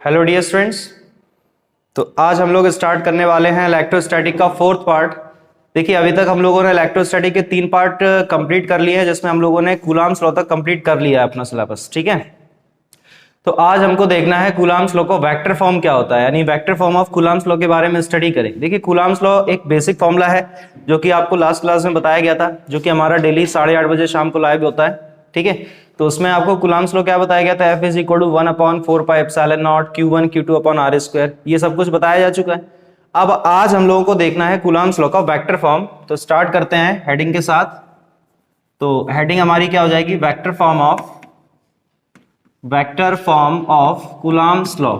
Hello dear students. तो आज हम लोग स्टार्ट करने वाले हैं इलेक्ट्रोस्टैटिक का फोर्थ पार्ट। देखिए अभी तक हम लोगों ने इलेक्ट्रोस्टैटिक के 3 पार्ट कंप्लीट कर लिए हैं, जिसमें हम लोगों ने कूलाम्स लॉ तक कंप्लीट कर लिया है अपना सिलेबस। ठीक है, तो आज हमको देखना है कूलाम्स लॉ को वेक्टर फॉर्म क्या होता है, यानी vector form of coulombs law के बारे में स्टडी करें। देखिए कूलाम्स लॉ एक बेसिक फॉर्मूला है जो कि आपको लास्ट क्लास में बताया गया था, जो कि हमारा डेली 8:30 बजे शाम को लाइव होता है। ठीक है, तो उसमें आपको कूलाम्स लॉ क्या बताया गया था, F = 1/4πε0 Q1 Q2 upon R²। ये सब कुछ बताया जा चुका है। अब आज हम लोगों को देखना है कूलाम्स लॉ का वेक्टर फॉर्म। तो स्टार्ट करते हैं हेडिंग के साथ। तो हेडिंग हमारी क्या हो जाएगी, vector form of coulombs law.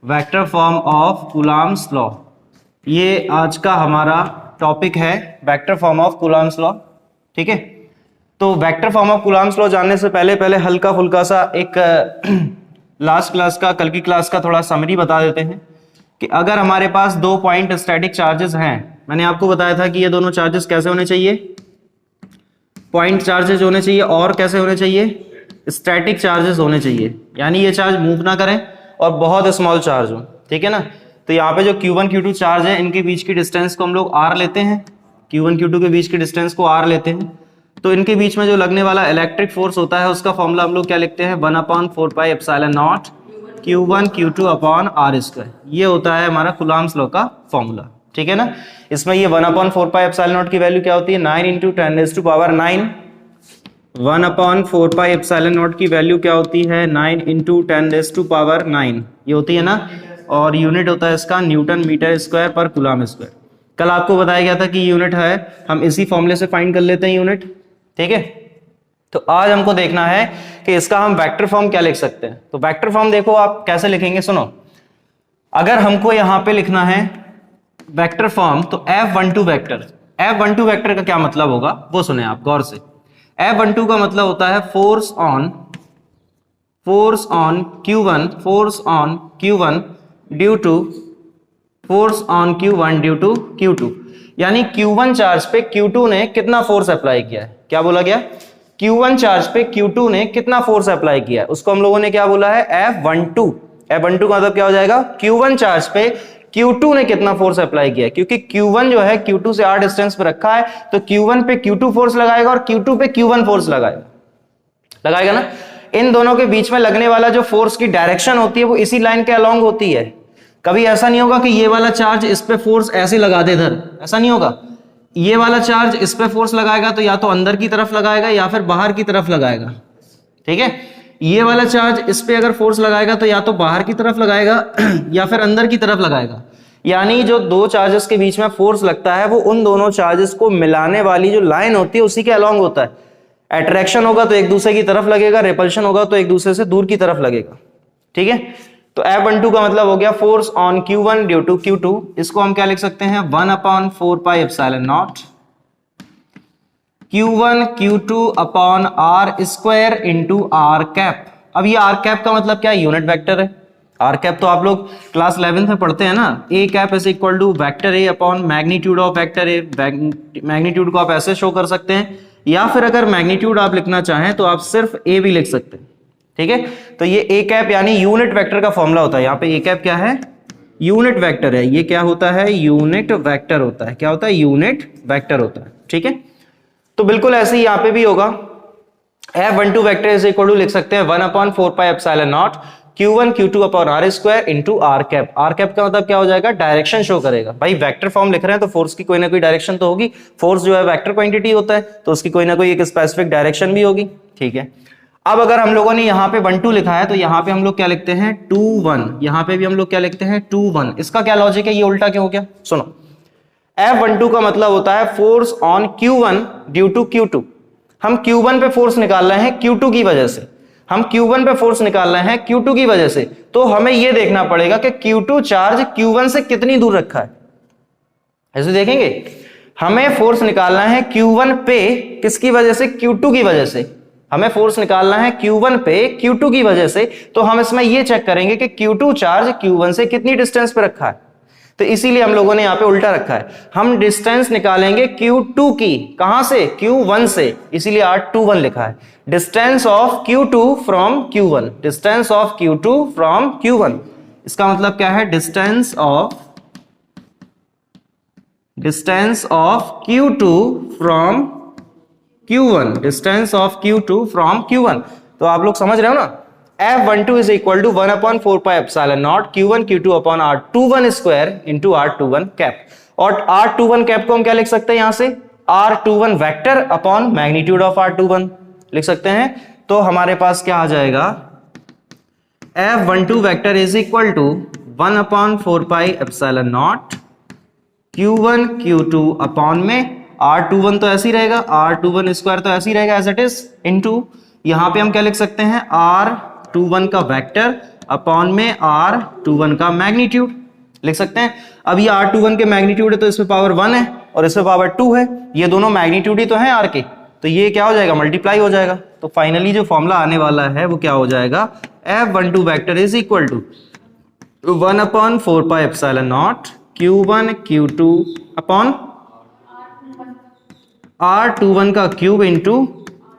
Vector form of coulombs law, ये आज का हमारा टॉपिक है, vector form of coulombs law. ठीक है, तो vector form of coulombs law जानने से पहले हल्का फुल्का सा एक लास्ट क्लास का, कल की क्लास का थोड़ा समरी बता देते हैं कि अगर हमारे पास 2 पॉइंट स्टैटिक चार्जेस हैं, मैंने आपको बताया था कि ये दोनों चार्जेस कैसे होने चाहिए, पॉइंट चार्जेस होने चाहिए, और कैसे होने चाहिए, स्टैटिक चार्जेस होने चाहिए, यानी ये चार्ज मूव ना करें और बहुत स्मॉल चार्ज हो। ठीक है ना, तो यहाँ पे जो Q1 Q2 चार्ज है, इनके बीच की डिस्टेंस को हम लोग R लेते हैं, Q1 Q2 के बीच की डिस्टेंस को R लेते हैं। तो इनके बीच में जो लगने वाला इलेक्ट्रिक फोर्स होता है, उसका फॉर्मूला हम लोग क्या लिखते हैं, 1/4πε0 Q1 Q2 अपॉन R²। ये होता है हमारा कूलाम्स लॉ का फॉर्मूला। ठीक है ना, इसमें ये 1/4πε0 की वैल्यू क्या होती है, 9 × 10⁹ 1/4πε0 की वैल्यू क्या होती है, 9 × 10⁹ ये होती है ना, और यूनिट होता है इसका न्यूटन मीटर स्क्वायर पर कूलाम स्क्वायर। कल आपको बताया गया था कि यूनिट है, हम इसी फॉर्मूले से फाइंड कर लेते हैं यूनिट। ठीक है, तो आज हमको देखना है कि इसका हम वेक्टर फॉर्म क्या लिख सकते हैं। तो वेक्टर फॉर्म देखो आप कैसे लिखेंगे, सुनो। अगर हमको यहां पे लिखना है वेक्टर फॉर्म, तो F12 वेक्टर का क्या मतलब होगा वो सुने आप गौर से। F12 का मतलब होता है force on Q1 due to force on Q1 due to Q2, यानी Q1 चार्ज पे Q2 ने कितना फोर्स अप्लाई किया है। क्या बोला गया, Q1 चार्ज पे Q2 ने कितना फोर्स अप्लाई किया है, उसको हम लोगों ने क्या बोला है, F12। F12 का मतलब क्या हो जाएगा, Q1 चार्ज पे Q2 ने कितना फोर्स अप्लाई किया है, क्योंकि Q1 जो है Q2 से R डिस्टेंस पे रखा है, तो Q1 पे Q2 फोर्स लगाएगा और Q2 पे Q1 फोर्स लगाएगा ना। इन दोनों के बीच में लगने वाला जो फोर्स की डायरेक्शन होती है वो इसी लाइन के अलोंग होती है। कभी ऐसा नहीं होगा कि ये वाला चार्ज इस पे फोर्स ऐसे लगा दे इधर, ऐसा नहीं होगा। ये वाला चार्ज इस पे फोर्स लगाएगा तो या तो अंदर की तरफ लगाएगा या फिर बाहर की तरफ लगाएगा। ठीक है, ये वाला चार्ज इस पे अगर फोर्स लगाएगा तो या तो बाहर की तरफ लगाएगा या फिर अंदर की तरफ लगाएगा। यानी जो दो चार्जेस के बीच में फोर्स लगता है वो उन दोनों चार्जेस को मिलाने वाली जो लाइन होती है उसी के अलोंग होता है। अट्रैक्शन होगा तो एक दूसरे की तरफ लगेगा, रिपल्शन होगा तो एक दूसरे से दूर की तरफ लगेगा। ठीक है, तो F12 का मतलब हो गया force on Q1 due to Q2। इसको हम क्या लिख सकते हैं, 1/4πε0 Q1 Q2 upon R² into R cap. अब ये R कैप का मतलब क्या है, यूनिट वेक्टर है। R कैप तो आप लोग क्लास 11th में पढ़ते हैं ना, A cap is equal to vector A upon magnitude of vector A। Magnitude को आप ऐसे शो कर सकते हैं, या फिर अगर मैग्नीट्यूड आप लिखना चाहें तो आप सिर्फ A भी लिख सकते हैं। ठीक है, तो ये A कैप यानी यूनिट वेक्टर का फॉर्मूला होता है। यहाँ पे A कैप क्या है, यूनिट वेक्टर है। ये क्या होता है, यूनिट वेक्टर होता है। क्या होता है, यूनिट वेक्टर होता है। ठीक है, तो बिल्कुल ऐसे ही यहाँ पे भी होगा। F12 vector is equal to लिख सकते हैं 1/4πε0 Q1 Q2 upon R² into R cap. R cap का मतलब क्या हो जाएगा, डायरेक्शन शो करेगा। भाई वेक्टर फॉर्म लिख रहे हैं तो फोर्स की कोई ना कोई डायरेक्शन तो होगी। फोर्स जो है वेक्टर क्वांटिटी होता है, तो उसकी कोई ना कोई एक स्पेसिफिक डायरेक्शन भी होगी। ठीक है, अब अगर हम लोगों ने यहाँ पे 1 2 लिखा है तो यहाँ पे हम लोग क्या लिखते हैं, 2 1। यहाँ पे भी हम लोग क्या लिखते हैं, 2 1। इसका क्या लॉजिक है, ये उल्टा क्यों हो गया, सुनो। F12 का मतलब होता है force on Q1 due to Q2। हम Q1 पे फोर्स निकाल रहे हैं Q2 की वजह से, हम Q1 पे फोर्स निकाल रहे हैं Q2 की वजह से, तो हमें यह देखना पड़ेगा कि Q2 चार्ज Q1 से कितनी दूर रखा है। ऐसे देखेंगे, हमें फोर्स निकालना है Q1 पे किसकी वजह से, Q2 की वजह से। हमें फोर्स निकालना है Q1 पे Q2 की वजह से, तो हम इसमें यह चेक करेंगे कि Q2 चार्ज Q1 से कितनी डिस्टेंस पे रखा है। तो इसीलिए हम लोगों ने यहाँ पे उल्टा रखा है। हम डिस्टेंस निकालेंगे Q2 की, कहां से? Q1 से, इसीलिए R21 लिखा है। Distance of Q2 from Q1, distance of Q2 from Q1, इसका मतलब क्या है? Distance of Q2 from Q1, distance of Q2 from Q1। तो आप लोग समझ रहे हो ना, F12 is equal to 1/4 pi epsilon naught Q1 Q2 upon R21 square into R21 cap. और R21 कैप को हम क्या लिख सकते हैं? यहां से R21 vector upon magnitude of R21 लिख सकते हैं। तो हमारे पास क्या आ जाएगा? F12 vector is equal to 1/4 pi epsilon naught Q1 Q2 upon में R21 तो ऐसे ही रहेगा, R21 स्क्वायर तो ऐसे ही रहेगा एज इट इज, इनटू यहां पे हम क्या लिख सकते हैं? R21 का वेक्टर अपॉन में R21 का मैग्नीट्यूड लिख सकते हैं। अब ये R21 के मैग्नीट्यूड है तो इसमें पावर 1 है और इसमें पावर 2 है, ये दोनों मैग्नीट्यूड ही तो हैं R के, तो ये क्या हो जाएगा? मल्टीप्लाई हो जाएगा। तो फाइनली जो फॉर्मूला आने वाला है वो क्या हो जाएगा? F12 vector is equal to 1/4 pi epsilon naught Q1 Q2 upon R21 का क्यूब इंटू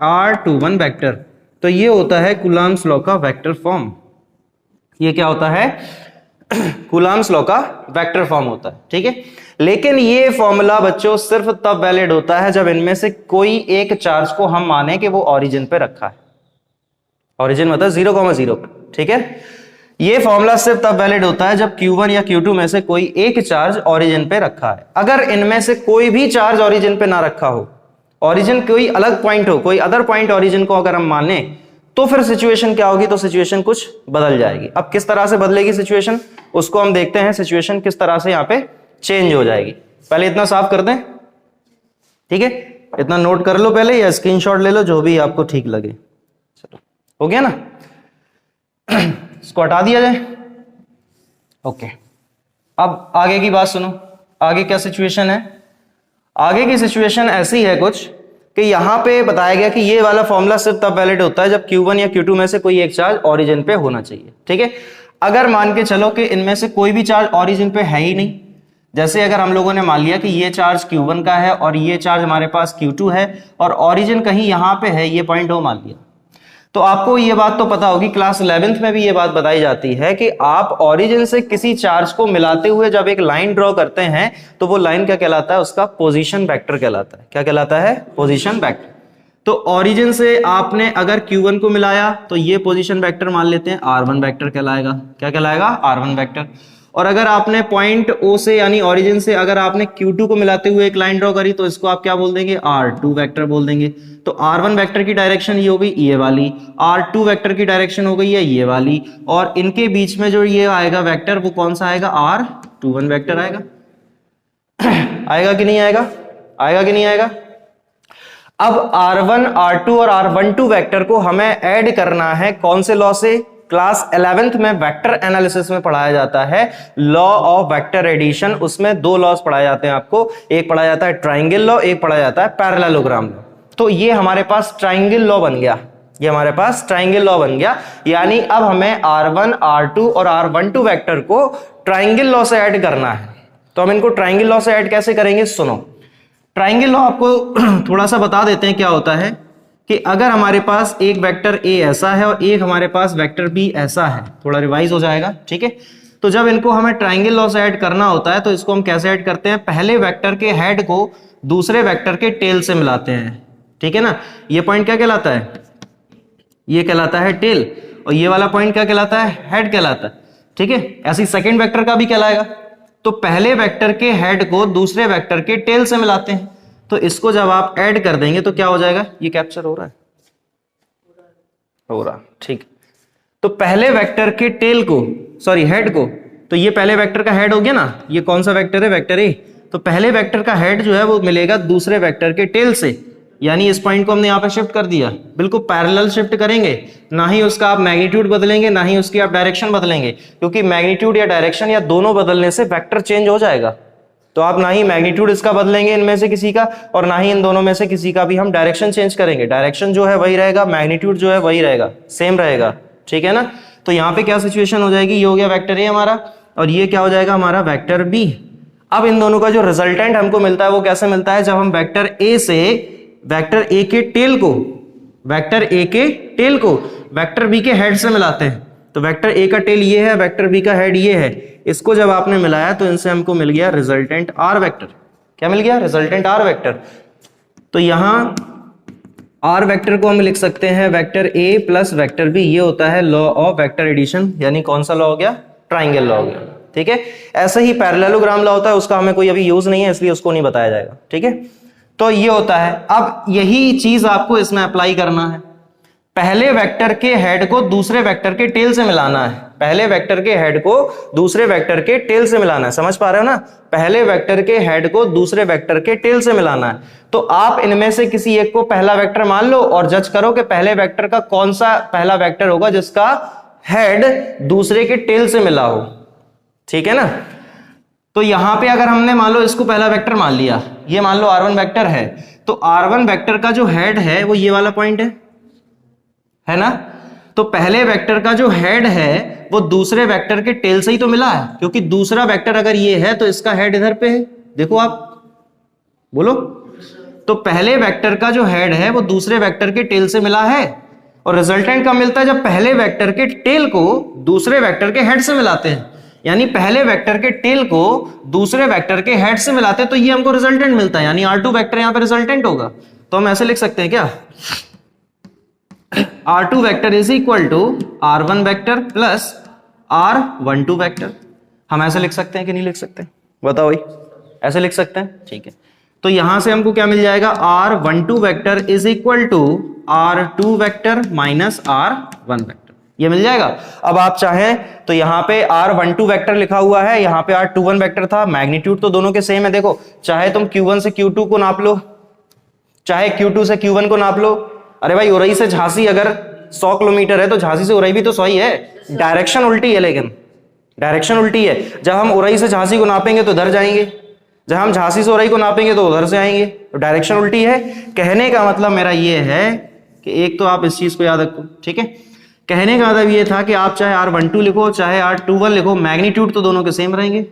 R21 वेक्टर। तो ये होता है कूलम्ब्स लॉ का वेक्टर फॉर्म। ये क्या होता है? कूलम्ब्स लॉ का वेक्टर फॉर्म होता है, ठीक है। लेकिन ये फॉर्मूला बच्चों सिर्फ तब वैलिड होता है जब इनमें से कोई एक चार्ज को हम माने कि वो ओरिजिन पे रखा है। ओरिजिन मतलब 0,0 पर, ठीक है। ये फॉर्मूला सिर्फ तब वैलिड होता है जब Q1 या Q2 में से कोई एक चार्ज ओरिजिन पे रखा है। अगर इनमें से कोई भी चार्ज ओरिजिन पे ना रखा हो, ओरिजिन कोई अलग पॉइंट हो, कोई अदर पॉइंट ओरिजिन को अगर हम माने, तो फिर सिचुएशन क्या होगी? तो सिचुएशन कुछ बदल जाएगी। अब किस तरह से बदलेगी सिचुएशन, उसको हम देखते हैं। सिचुएशन किस तरह से यहाँ पे चेंज हो जाएगी। पहले इतना साफ कर दें, ठीक है। इतना नोट कर लो पहले या स्क्रीनशॉट ले लो, जो भी आपको ठीक लगे। चलो, हो गया ना? इसको हटा दिया जाए। ओके, अब आगे की बात सुनो। आगे क्या सिचुएशन है? आगे की सिचुएशन ऐसी है कुछ कि यहां पे बताया गया कि ये वाला फॉर्मूला सिर्फ तब वैलिड होता है जब Q1 या Q2 में से कोई एक चार्ज ओरिजिन पे होना चाहिए, ठीक है। अगर मान के चलो कि इनमें से कोई भी चार्ज ओरिजिन पे है ही नहीं, जैसे अगर हम लोगों ने मान लिया कि ये चार्ज Q1 का है और ये चार्ज हमारे पास Q2 है और ओरिजिन कहीं यहां पे है, ये पॉइंट हो मान लिया, तो आपको ये बात तो पता होगी, क्लास 11th में भी ये बात बताई जाती है कि आप ओरिजिन से किसी चार्ज को मिलाते हुए जब एक लाइन ड्रॉ करते हैं तो वो लाइन क्या कहलाता है? उसका पोजीशन वेक्टर कहलाता है। क्या कहलाता है? Position vector. तो ओरिजिन से आपने अगर Q1 को मिलाया तो ये पोजीशन वेक्टर मान लेते हैं R1 वेक्टर कहलाएगा। क्या कहलाएगा? R1 vector. और अगर आपने पॉइंट O से यानी ओरिजिन से अगर आपने Q2 को मिलाते हुए एक लाइन ड्रॉ करी तो इसको आप क्या बोल देंगे? R2 वेक्टर बोल देंगे। तो R1 वेक्टर की डायरेक्शन ये हो गई ये वाली, R2 वेक्टर की डायरेक्शन हो गई है ये वाली, और इनके बीच में जो ये आएगा वेक्टर वो कौन सा आएगा? R21 वेक्टर आएगा। आएगा कि नहीं आएगा? आएगा कि नहीं आएगा? अब R1, R2 और R12 वेक्टर को हमें ऐड करना है कौन से लॉ से? क्लास 11th में वेक्टर एनालिसिस में पढ़ाया जाता है लॉ ऑफ वेक्टर एडिशन। उसमें दो लॉस पढ़ाए जाते हैं आपको, एक पढ़ाया जाता है ट्राइंगल लॉ, एक पढ़ाया जाता है पैरेललोग्राम लॉ। तो ये हमारे पास ट्राइंगल लॉ बन गया, ये हमारे पास ट्राइंगल लॉ बन गया। यानी अब हमें R1, R2 और R12 वेक्टर को ट्राइंगल लॉ से ऐड करना है। तो हम इनको ट्राइंगल लॉ से ऐड कैसे करेंगे? सुनो, ट्राइंगल लॉ आपको थोड़ा सा बता देते हैं क्या होता है कि अगर हमारे पास एक वेक्टर A ऐसा है और एक हमारे पास वेक्टर B ऐसा है, थोड़ा रिवाइज हो जाएगा, ठीक है। तो जब इनको हमें ट्राइंगल लॉ से ऐड करना होता है तो इसको हम कैसे ऐड करते हैं? पहले वेक्टर के हेड को दूसरे वेक्टर के टेल से मिलाते हैं, ठीक है ना। ये पॉइंट क्या कहलाता है? ये कहलाता है टेल, और ये वाला पॉइंट क्या कहलाता है? हेड कहलाता है, ठीक है। ऐसे ही सेकंड वेक्टर का भी कहलाएगा। तो पहले वेक्टर के हेड को दूसरे वेक्टर के टेल से मिलाते हैं, तो इसको जब आप ऐड कर देंगे तो क्या हो जाएगा? ये कैप्चर हो रहा है? हो रहा, ठीक। तो पहले वेक्टर के टेल को, सॉरी हेड को, तो ये पहले वेक्टर का हेड हो गया ना, ये कौन सा वेक्टर है? Vector A. तो पहले वेक्टर का हेड जो है वो मिलेगा दूसरे वेक्टर के टेल से, यानी इस पॉइंट को हमने यहां पे शिफ्ट कर दिया, बिल्कुल पैरेलल शिफ्ट करेंगे। ना ही उसका आप मैग्नीट्यूड बदलेंगे, ना ही उसकी आप डायरेक्शन बदलेंगे, क्योंकि मैग्नीट्यूड या डायरेक्शन या दोनों बदलने से वेक्टर चेंज हो जाएगा। तो आप ना ही मैग्नीट्यूड इसका बदलेंगे इनमें से किसी का, और ना ही इन दोनों में से किसी का भी हम डायरेक्शन चेंज करेंगे। डायरेक्शन जो है वही रहेगा, मैग्नीट्यूड जो है वही रहेगा, सेम रहेगा, ठीक है ना। तो यहाँ पे क्या सिचुएशन हो जाएगी? ये हो गया वेक्टर ए हमारा, और ये क्या हो जाएगा हमारा वेक्टर बी। अब इन दोनों का जो रिजल्टेंट हमको मिलता है वो कैसे मिलता है, जब हम वेक्टर ए से वेक्टर ए के टेल को वेक्टर बी के हेड से मिलाते हैं। तो वेक्टर ए का टेल ये है, वेक्टर बी का हेड ये है, इसको जब आपने मिलाया तो इनसे हमको मिल गया रिजल्टेंट आर वेक्टर। क्या मिल गया, रिजल्टेंट आर वेक्टर। तो यहां आर वेक्टर को हम लिख सकते हैं vector A plus vector B, ये होता है लॉ ऑफ वेक्टर एडिशन, यानी कौन सा लॉ हो गया, ट्राइंगल लॉ हो गया। ठीक है, ऐसे ही पैरेललोग्राम लॉ होता है, उसका हमें कोई अभी यूज नहीं है इसलिए उसको नहीं बताया जाएगा। ठीक है, तो ये होता है। अब यही चीज आपको इसमें अप्लाई करना है। पहले वेक्टर के हेड को दूसरे वेक्टर के टेल से मिलाना है, पहले वेक्टर के हेड को दूसरे वेक्टर के टेल से मिलाना है। समझ पा रहे हो ना, पहले वेक्टर के हेड को दूसरे वेक्टर के टेल से मिलाना है। तो आप इनमें से किसी एक को पहला वेक्टर मान लो और जज करो कि पहले वेक्टर का कौन सा पहला वेक्टर होगा जिसका हेड दूसरे के टेल से मिला हो। ठीक है ना, तो यहां पे अगर हमने मान लो इसको पहला वेक्टर मान लिया, ये मान लो R1 वेक्टर है, तो R1 वेक्टर का जो हेड है वो ये वाला पॉइंट है ना। तो पहले वेक्टर का जो हेड है वो दूसरे वेक्टर के टेल से ही तो मिला है, क्योंकि दूसरा वेक्टर अगर ये है तो इसका हेड इधर पे है। देखो आप बोलो, तो पहले वेक्टर का जो हेड है वो दूसरे वेक्टर के टेल से मिला है, और रिजल्टेंट कब मिलता है, जब पहले वेक्टर के टेल को दूसरे वेक्टर के हेड से मिलाते हैं। यानी पहले वेक्टर के टेल को दूसरे वेक्टर के हेड से मिलाते हैं, तो ये हमको रिजल्टेंट मिलता है, यानी R2 वेक्टर यहां पे रिजल्टेंट होगा। तो हम ऐसे लिख सकते हैं क्या, R2 vector is equal to R1 vector plus R12 vector. हम ऐसे लिख सकते हैं कि नहीं लिख सकते, बताओ भाई, ऐसे लिख सकते हैं। ठीक है, तो यहां से हमको क्या मिल जाएगा, R12 vector is equal to R2 vector minus R1 vector, ये मिल जाएगा। अब आप चाहें तो यहां पे R12 वेक्टर लिखा हुआ है, यहां पे R21 वेक्टर था, मैग्नीट्यूड तो दोनों के सेम है। देखो, चाहे तुम Q1 से Q2 को नाप लो, चाहे Q2 से Q1 को नाप लो। अरे भाई, उरई से झांसी अगर 100 किलोमीटर है तो झांसी से उरई भी तो 100 ही है, डायरेक्शन उल्टी है, लेकिन डायरेक्शन उल्टी है। जब हम उरई से झांसी को नापेंगे तो इधर जाएंगे, जब हम झांसी से उरई को नापेंगे तो उधर से आएंगे, तो डायरेक्शन उल्टी है। कहने का मतलब मेरा ये है कि एक तो आप इस चीज को याद रखो। ठीक है, कहने का मतलब ये था कि आप चाहे R12 लिखो चाहे R21 लिखो, मैग्नीट्यूड तो दोनों के सेम रहेंगे,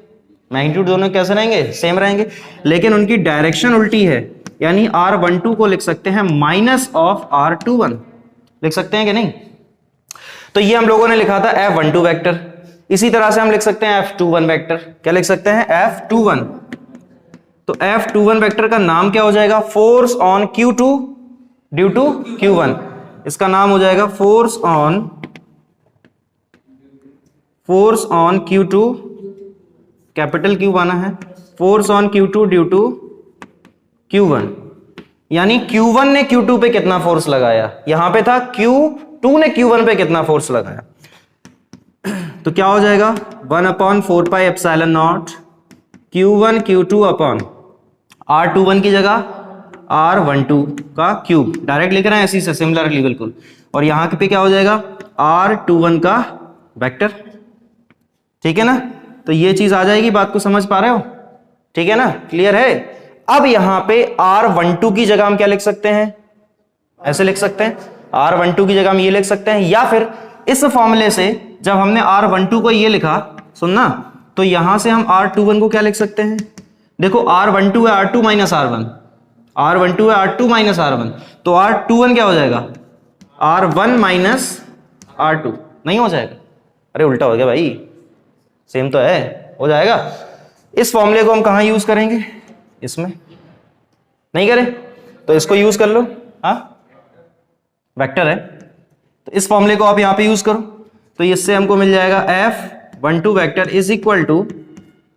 मैग्नीट्यूड दोनों कैसे रहेंगे, सेम रहेंगे, लेकिन उनकी डायरेक्शन उल्टी है। यानी R12 को लिख सकते हैं माइनस ऑफ R21, लिख सकते हैं कि नहीं। तो ये हम लोगों ने लिखा था F12 वेक्टर। इसी तरह से हम लिख सकते हैं F21 वेक्टर। क्या लिख सकते हैं, F21। तो F21 वेक्टर का नाम क्या हो जाएगा, force on Q2 due to Q1। इसका नाम हो जाएगा force on Q2, capital Q बना है, force on Q2 due to Q1। यानी Q1 ने Q2 पे कितना फोर्स लगाया, यहां पे था Q2 ने Q1 पे कितना फोर्स लगाया। तो क्या हो जाएगा, 1/4 pi epsilon naught Q1 Q2 upon R21 की जगह R12 का क्यूब, डायरेक्ट लिख रहे हैं ऐसी से सिमिलरली बिल्कुल। और यहां पे क्या हो जाएगा, R21 का वेक्टर। ठीक है ना, तो ये चीज आ जाएगी, बात को समझ पा रहे हो, ठीक है ना, क्लियर है। अब यहां पे R12 की जगह हम क्या लिख सकते हैं, ऐसे लिख सकते हैं, R12 की जगह हम ये लिख सकते हैं, या फिर इस फॉर्मूले से जब हमने R12 को ये लिखा, सुनना, तो यहां से हम R21 को क्या लिख सकते हैं, देखो R12 है R2 माइनस R1, R12 है R2 माइनस R1, तो R21 क्या हो जाएगा, R1 माइनस R2, नहीं हो जाएगा, अरे उल्टा हो गया भाई, सेम तो है, हो जाएगा। इस फॉर्मूले को हम कहां यूज करेंगे, इसमें नहीं करें तो इसको यूज कर लो, हाँ वेक्टर है तो इस फॉर्मूले को आप यहां पे यूज करो, तो इससे हमको मिल जाएगा F12 vector is equal to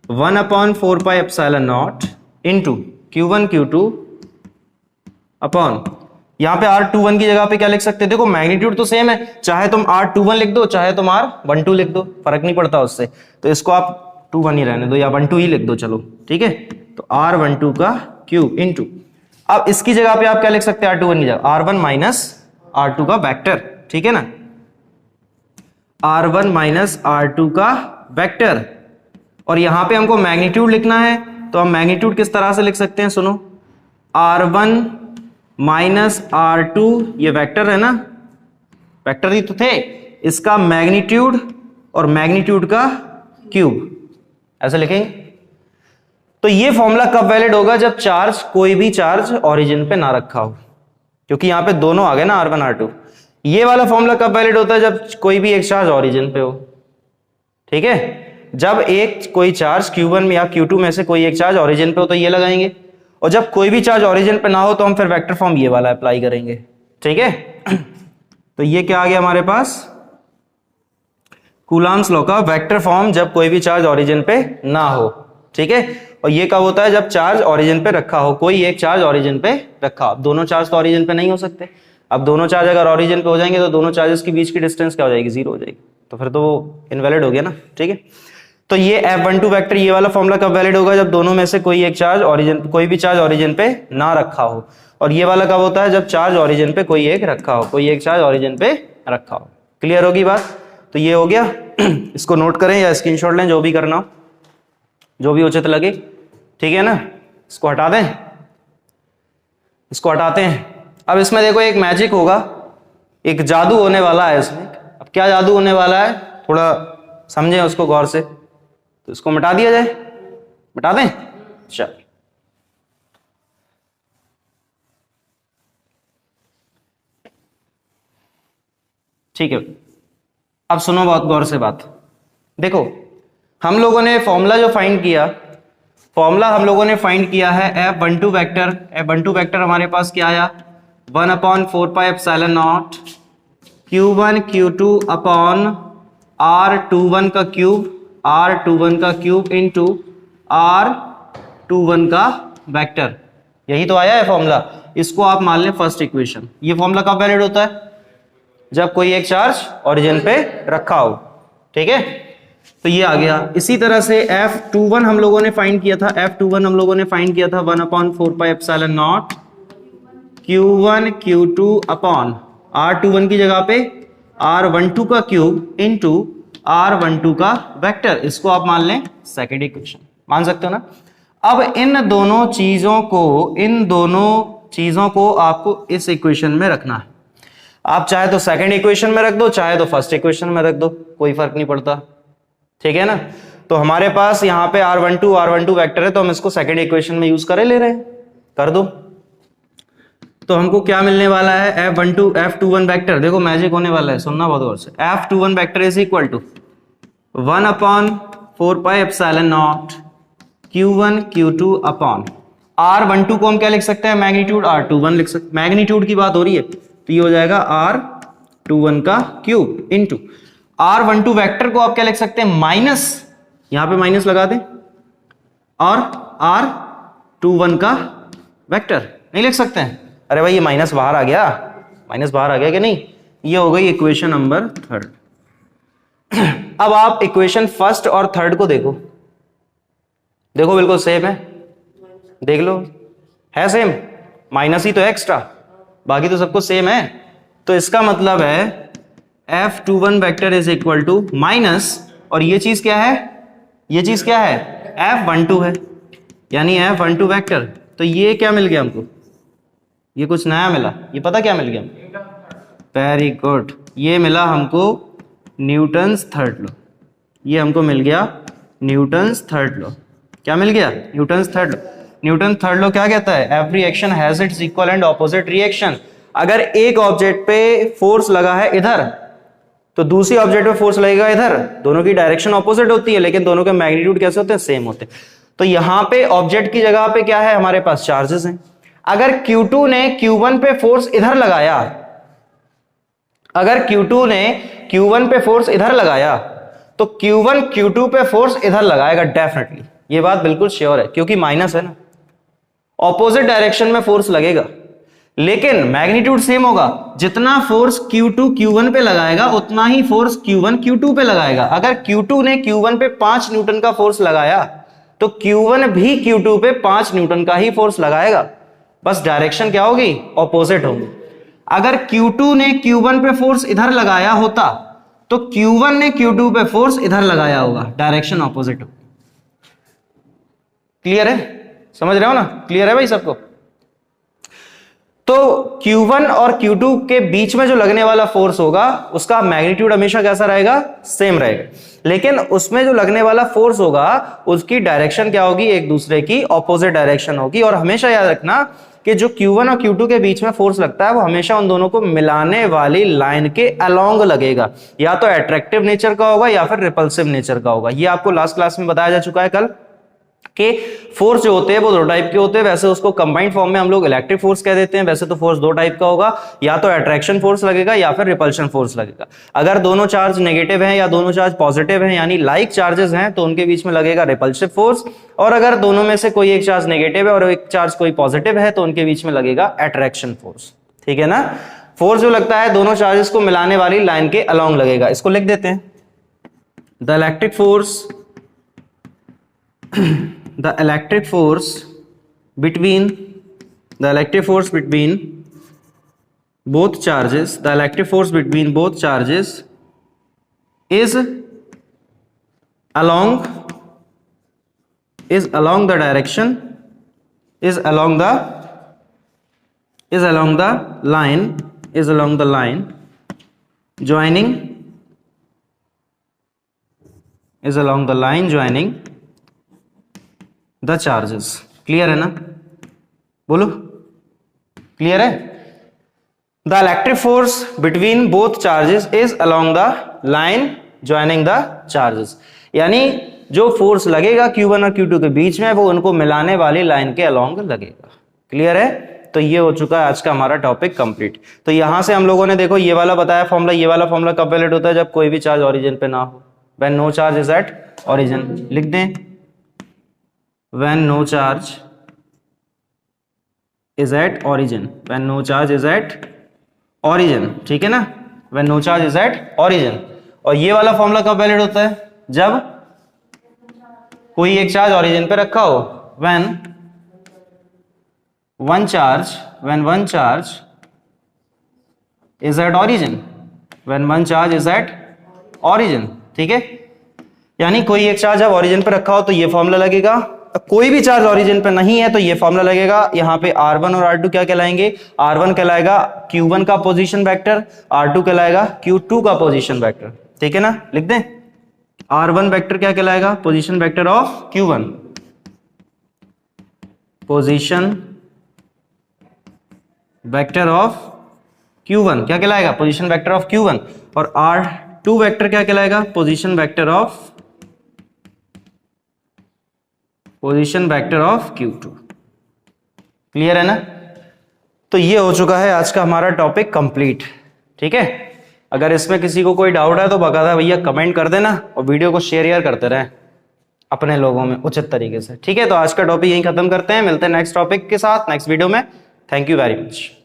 1/4 pi epsilon naught into Q1 Q2 upon, यहां पे R21 की जगह पे क्या लिख सकते हैं, देखो मैग्नीट्यूड तो सेम है, चाहे तुम R21 लिख दो चाहे तुम R12 लिख दो, फर्क नहीं पड़ता उससे, तो इसको आप 21 ही रहने दो या 12 ही लिख दो, चलो ठीक है। तो R12 का क्यूब इनटू, अब इसकी जगह पे आप क्या लिख सकते हैं, R21 की जगह R1 माइनस R2 का वेक्टर, ठीक है ना, R1 माइनस R2 का वेक्टर। और यहां पे हमको मैग्नीट्यूड लिखना है, तो हम मैग्नीट्यूड किस तरह से लिख सकते हैं, सुनो, R1 माइनस R2, ये वेक्टर है ना, वेक्टर ही तो थे, इसका मैग्नीट्यूड और मैग्नीट्यूड का क्यूब, ऐसे लिखेंगे। तो ये फॉर्मूला कब वैलिड होगा? जब चार्ज, कोई भी चार्ज ओरिजिन पे ना रखा हो, क्योंकि यहां पे दोनों आ गए ना, R1 R2। ये वाला फॉर्मूला कब वैलिड होता है? जब कोई भी एक चार्ज ओरिजिन पे हो, ठीक है। जब एक कोई चार्ज Q1 में या Q2 में से कोई एक चार्ज ओरिजिन पे हो तो ये लगाएंगे, और जब कोई भी चार्ज ओरिजिन पे ना हो तो हम फिर वेक्टर फॉर्म ये वाला अप्लाई करेंगे, ठीक है। तो ये क्या आ गया हमारे पास? कूलॉम्स लॉ का वेक्टर फॉर्म जब कोई भी चार्ज ओरिजिन पे ना हो, ठीक है। और ये कब होता है? जब चार्ज ओरिजिन पे रखा हो, कोई एक चार्ज ओरिजिन पे रखा हो। दोनों चार्ज तो ओरिजिन पे नहीं हो सकते। अब दोनों चार्ज अगर ओरिजिन पे हो जाएंगे तो दोनों चार्जेस के बीच की डिस्टेंस क्या हो जाएगी? 0 हो जाएगी, तो फिर तो वो इनवैलिड हो गया ना, ठीक है। तो ये F12 वेक्टर, ये वाला फॉर्मूला कब वैलिड होगा? जब दोनों में से कोई एक चार्ज ओरिजिन, कोई भी चार्ज ओरिजिन पे ना रखा हो। और ये वाला कब होता है? जब चार्ज ओरिजिन पे कोई एक रखा हो, कोई एक चार्ज ओरिजिन पे रखा हो। क्लियर होगी बात? तो ये हो गया। इसको नोट करें या स्क्रीनशॉट लें, जो भी करना हो, जो भी उचित लगे, ठीक है ना। इसको हटा दें, इसको हटाते हैं। अब इसमें देखो एक मैजिक होगा, एक जादू होने वाला है इसमें। अब क्या जादू होने वाला है, थोड़ा समझें उसको गौर से। तो इसको मिटा दिया जाए, मिटा दें, चल। ठीक है, अब सुनो बहुत गौर से बात। देखो हम लोगों ने फॉर्मूला जो फाइंड किया, फॉर्मूला हम लोगों ने फाइंड किया है F12 वेक्टर। F12 वेक्टर हमारे पास क्या आया? 1/4 pi epsilon naught Q1 Q2 upon R21 का क्यूब, R21 का क्यूब इंटू R21 का वेक्टर। यही तो आया है फॉर्मूला। इसको आप मान लें फर्स्ट इक्वेशन। ये फॉर्मूला कब वैलिड होता है? जब कोई एक चार्ज ओरिजिन पे रखा हो, ठीक है। तो ये आ गया। इसी तरह से F21 हम लोगों ने फाइंड किया था, F21 हम लोगों ने फाइंड किया था 1/4 pi epsilon naught Q1 Q2 upon R21 की जगह पे R12 का क्यूब इंटू R12 का वेक्टर। इसको आप मान लें सेकेंड इक्वेशन, मान सकते हो ना। अब इन दोनों चीजों को आपको इस इक्वेशन में रखना है। आप चाहे तो सेकंड इक्वेशन में रख दो, चाहे तो फर्स्ट इक्वेशन में रख दो, कोई फर्क नहीं पड़ता, ठीक है ना। तो हमारे पास यहाँ पे R12 वेक्टर है, तो हम इसको सेकंड इक्वेशन में यूज करे ले रहे हैं, कर दो। तो हमको क्या मिलने वाला है? F21 vector. देखो मैजिक होने वाला है, सुनना बहुत गौर से। F21 vector is equal to 1/4 pi epsilon naught Q1 Q2 upon R12 को हम क्या लिख सकते हैं? मैग्नीट्यूड R21 लिख सकते, मैग्नीट्यूड की बात हो रही है, तो ये हो जाएगा R21 का क्यूब इंटू R12 वेक्टर को आप क्या लिख सकते हैं? माइनस, यहां पे माइनस लगा दें, और R21 का वेक्टर नहीं लिख सकते हैं? अरे भाई ये माइनस बाहर आ गया, माइनस बाहर आ गया कि नहीं? ये हो गई इक्वेशन नंबर थर्ड। अब आप इक्वेशन फर्स्ट और थर्ड को देखो, देखो बिल्कुल सेम है, देख लो, है सेम, माइनस ही तो है एक्स्ट्रा, बाकी तो सबको सेम है। तो इसका मतलब है F21 vector is equal to minus, और ये चीज क्या है? ये चीज क्या है? F12 है, यानी F12 वेक्टर। तो ये क्या मिल गया हमको? ये कुछ नया मिला, ये पता क्या मिल गया? वेरी गुड, ये मिला हमको न्यूटन्स थर्ड लॉ। ये हमको मिल गया न्यूटन्स थर्ड लॉ। क्या मिल गया? Newton's third law. Newton third law क्या कहता है? Every action has its equal and opposite reaction. अगर एक ऑब्जेक्ट पे फोर्स लगा है इधर, तो दूसरी ऑब्जेक्ट पे फोर्स लगेगा इधर। दोनों की डायरेक्शन ऑपोजिट होती है, लेकिन दोनों के मैग्नीट्यूड कैसे होते हैं? सेम होते हैं। तो यहां पे ऑब्जेक्ट की जगह पे क्या है? हमारे पास चार्जेस हैं। अगर Q2 ने Q1 पे फोर्स इधर लगाया, अगर Q2 ने Q1 पे फोर्स इधर लगाया, तो Q1 Q2 पे फोर्स इधर लगाएगा डेफिनेटली। ये बात बिल्कुल श्योर है, क्योंकि माइनस है ना, ऑपोजिट डायरेक्शन में फोर्स लगेगा, लेकिन मैग्नीट्यूड सेम होगा। जितना फोर्स Q2 Q1 पे लगाएगा, उतना ही फोर्स Q1 Q2 पे लगाएगा। अगर Q2 ने Q1 पे 5 न्यूटन का फोर्स लगाया, तो Q1 भी Q2 पे 5 न्यूटन का ही फोर्स लगाएगा, बस डायरेक्शन क्या होगी? ऑपोजिट होगी। अगर Q2 ने Q1 पे फोर्स इधर लगाया होता, तो Q1 ने Q2 पे फोर्स इधर लगाया होगा, डायरेक्शन ऑपोजिट होगी। क्लियर है? समझ रहे हो ना? क्लियर है भाई सबको? तो Q1 और Q2 के बीच में जो लगने वाला फोर्स होगा उसका मैग्नीट्यूड हमेशा कैसा रहेगा, सेम रहेगा, लेकिन उसमें जो लगने वाला फोर्स होगा उसकी डायरेक्शन क्या होगी, एक दूसरे की ऑपोजिट डायरेक्शन होगी। और हमेशा याद रखना कि जो Q1 और Q2 के बीच में फोर्स लगता है वो हमेशा उन दोनों को मिलाने वाली लाइन के अलोंग लगेगा, या तो अट्रैक्टिव नेचर का होगा या फिर रिपल्सिव नेचर का होगा। ये आपको लास्ट क्लास में बताया जा चुका है कल कि फोर्स जो होते हैं वो दो टाइप के होते हैं। वैसे उसको कंबाइंड फॉर्म में हम लोग इलेक्ट्रिक फोर्स कह देते हैं। वैसे तो फोर्स दो टाइप का होगा, या तो अट्रैक्शन फोर्स लगेगा या फिर रिपल्शन फोर्स लगेगा। अगर दोनों चार्ज नेगेटिव हैं या दोनों चार्ज पॉजिटिव हैं, यानी लाइक चार्जेस हैं, तो उनके बीच में लगेगा रिपल्सिव फोर्स। और अगर दोनों में से कोई एक चार्ज नेगेटिव है और एक चार्ज कोई पॉजिटिव है तो उनके बीच में लगेगा अट्रैक्शन फोर्स। ठीक है ना। फोर्स जो लगता है दोनों चार्जेस को मिलाने वाली लाइन के अलोंग लगेगा। इसको लिख देते हैं, the electric force the electric force between both charges is along the direction is along the line joining the charges. Clear है ना, बोलो क्लियर है। The electric force between both charges is along the line joining the charges, यानी जो force लगेगा Q1 और Q2 के बीच में वो उनको मिलाने वाली लाइन के अलोंग लगेगा। क्लियर है। तो ये हो चुका है आज का हमारा टॉपिक कंप्लीट। तो यहां से हम लोगों ने देखो ये वाला बताया फॉर्मूला, ये वाला फॉर्मूला कब वैलिड होता है, जब कोई भी चार्ज ओरिजिन पे ना हो, when no charge is at origin. लिख दें, when no charge is at origin, when no charge is at origin, ठीक है ना, when no charge is at origin। और ये वाला फॉर्मूला कब वैलिड होता है, जब कोई एक चार्ज ओरिजिन पे रखा हो, when one charge is at origin, when one charge is at origin। ठीक है, यानी कोई एक चार्ज जब ओरिजिन पे रखा हो तो ये फॉर्मूला लगेगा, कोई भी चार्ज ओरिजिन पे नहीं है तो ये फॉर्मूला लगेगा। यहां पे R1 और R2 क्या कहलाएंगे, R1 कहलाएगा Q1 का पोजीशन वेक्टर, R2 कहलाएगा Q2 का पोजीशन वेक्टर। ठीक है ना, लिख दें, R1 वेक्टर क्या कहलाएगा, position vector of Q1, position vector of Q1 क्या कहलाएगा, पोजीशन वेक्टर ऑफ Q1। और R2 वेक्टर क्या कहलाएगा, position vector of Q2। Clear है ना। तो ये हो चुका है आज का हमारा टॉपिक कंप्लीट। ठीक है, अगर इसमें किसी को कोई डाउट है तो बकायदा भैया कमेंट कर देना और वीडियो को शेयर करते रहें अपने लोगों में उचित तरीके से। ठीक है, तो आज का टॉपिक यहीं खत्म करते हैं, मिलते हैं नेक्स्ट टॉपिक के साथ नेक्स्ट वीडियो में। Thank you very much.